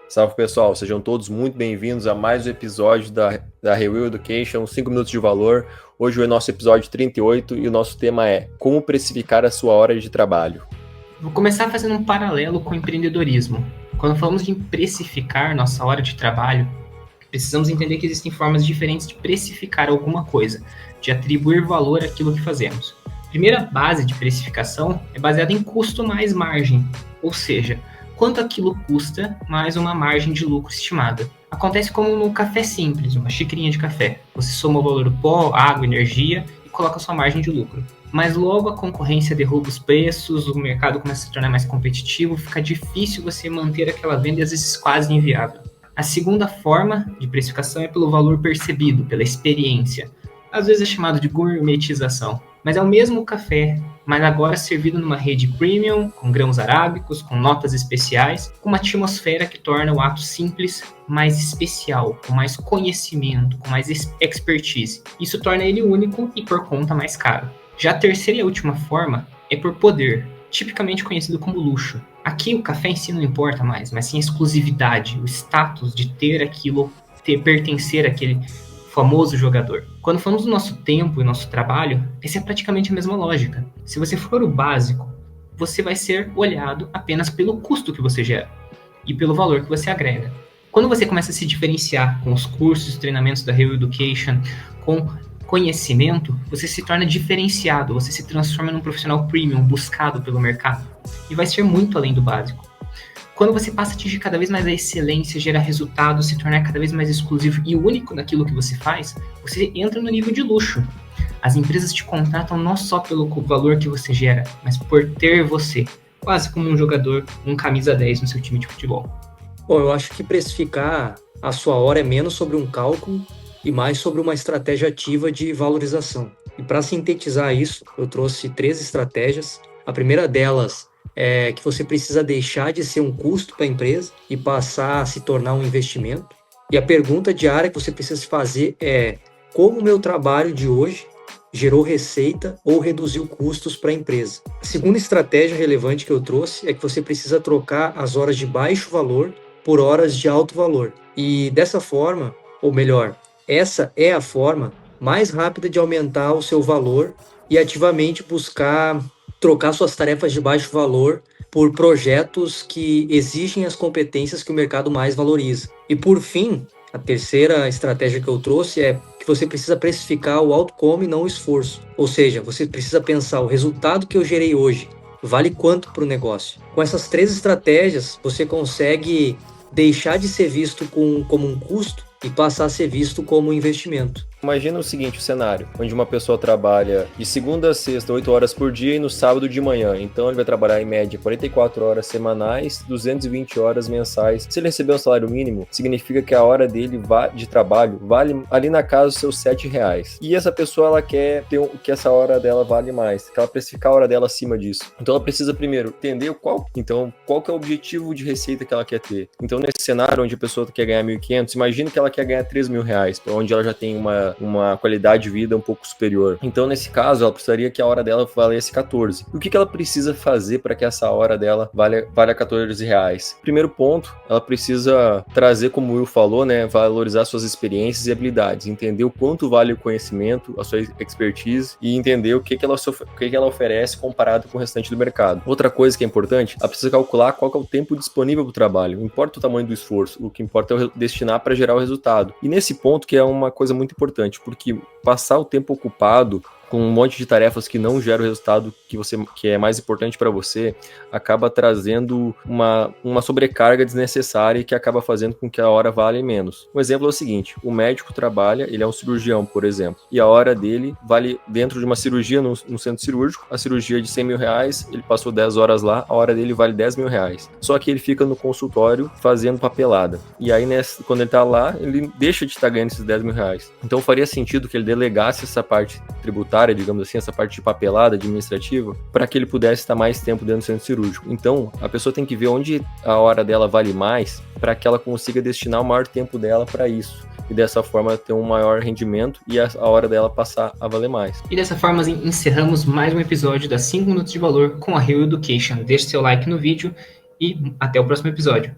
Salve pessoal, sejam todos muito bem-vindos a mais um episódio da Rewheel Education, 5 minutos de valor. Hoje é o nosso episódio 38 e o nosso tema é como precificar a sua hora de trabalho. Vou começar fazendo um paralelo com o empreendedorismo. Quando falamos de precificar nossa hora de trabalho, precisamos entender que existem formas diferentes de precificar alguma coisa, de atribuir valor àquilo que fazemos. A primeira base de precificação é baseada em custo mais margem, ou seja, quanto aquilo custa mais uma margem de lucro estimada. Acontece como no café simples, uma xicrinha de café. Você soma o valor do pó, água, energia e coloca a sua margem de lucro. Mas logo a concorrência derruba os preços, o mercado começa a se tornar mais competitivo, fica difícil você manter aquela venda e às vezes quase inviável. A segunda forma de precificação é pelo valor percebido, pela experiência. Às vezes é chamado de gourmetização, mas é o mesmo café, mas agora servido numa rede premium, com grãos arábicos, com notas especiais, com uma atmosfera que torna o ato simples mais especial, com mais conhecimento, com mais expertise. Isso torna ele único e por conta mais caro. Já a terceira e última forma é por poder, tipicamente conhecido como luxo. Aqui o café em si não importa mais, mas sim a exclusividade, o status de ter aquilo, pertencer àquele famoso jogador. Quando falamos do nosso tempo e nosso trabalho, essa é praticamente a mesma lógica. Se você for o básico, você vai ser olhado apenas pelo custo que você gera e pelo valor que você agrega. Quando você começa a se diferenciar com os cursos, treinamentos da Rewheel Education, com conhecimento, você se torna diferenciado, você se transforma num profissional premium buscado pelo mercado e vai ser muito além do básico. Quando você passa a atingir cada vez mais a excelência, gerar resultados, se tornar cada vez mais exclusivo e único naquilo que você faz, você entra no nível de luxo. As empresas te contratam não só pelo valor que você gera, mas por ter você, quase como um jogador, um camisa 10 no seu time de futebol. Bom, eu acho que precificar a sua hora é menos sobre um cálculo e mais sobre uma estratégia ativa de valorização. E para sintetizar isso, eu trouxe 3 estratégias. A primeira delas é que você precisa deixar de ser um custo para a empresa e passar a se tornar um investimento. E a pergunta diária que você precisa se fazer é: como o meu trabalho de hoje gerou receita ou reduziu custos para a empresa? A segunda estratégia relevante que eu trouxe é que você precisa trocar as horas de baixo valor por horas de alto valor. E dessa forma, ou melhor, essa é a forma mais rápida de aumentar o seu valor e ativamente buscar trocar suas tarefas de baixo valor por projetos que exigem as competências que o mercado mais valoriza. E por fim, a terceira estratégia que eu trouxe é que você precisa precificar o outcome e não o esforço. Ou seja, você precisa pensar: o resultado que eu gerei hoje vale quanto para o negócio? Com essas 3 estratégias, você consegue deixar de ser visto como um custo e passar a ser visto como um investimento. Imagina o seguinte, o cenário, onde uma pessoa trabalha de segunda a sexta, 8 horas por dia e no sábado de manhã. Então ele vai trabalhar em média 44 horas semanais, 220 horas mensais. Se ele receber um salário mínimo, significa que a hora dele de trabalho vale ali na casa os seus R$7. E essa pessoa, ela quer que essa hora dela vale mais, que ela precificar a hora dela acima disso. Então ela precisa primeiro entender qual que é o objetivo de receita que ela quer ter. Então nesse cenário onde a pessoa quer ganhar 1.500, imagina que ela quer ganhar R$3.000, onde ela já tem uma qualidade de vida um pouco superior. Então, nesse caso, ela precisaria que a hora dela valesse 14. E o que ela precisa fazer para que essa hora dela valha R$14? Primeiro ponto, ela precisa trazer, como o Will falou, né, valorizar suas experiências e habilidades, entender o quanto vale o conhecimento, a sua expertise e entender o que ela oferece comparado com o restante do mercado. Outra coisa que é importante, ela precisa calcular qual que é o tempo disponível para o trabalho. Não importa o tamanho do esforço, o que importa é destinar para gerar o resultado. E nesse ponto que é uma coisa muito importante, porque passar o tempo ocupado com um monte de tarefas que não geram o resultado que é mais importante para você, acaba trazendo uma sobrecarga desnecessária e que acaba fazendo com que a hora vale menos. Um exemplo é o seguinte: o médico trabalha, ele é um cirurgião, por exemplo, e a hora dele vale, dentro de uma cirurgia no centro cirúrgico, a cirurgia de R$100.000, ele passou 10 horas lá, a hora dele vale R$10.000. Só que ele fica no consultório fazendo papelada. E aí, quando ele tá lá, ele deixa de estar ganhando esses R$10.000. Então faria sentido que ele delegasse essa parte tributária, digamos assim, essa parte de papelada administrativa, para que ele pudesse estar mais tempo dentro do centro cirúrgico. Então, a pessoa tem que ver onde a hora dela vale mais, para que ela consiga destinar o maior tempo dela para isso. E dessa forma ter um maior rendimento e a hora dela passar a valer mais. E dessa forma encerramos mais um episódio das 5 minutos de valor com a Rewheel Education. Deixe seu like no vídeo e até o próximo episódio.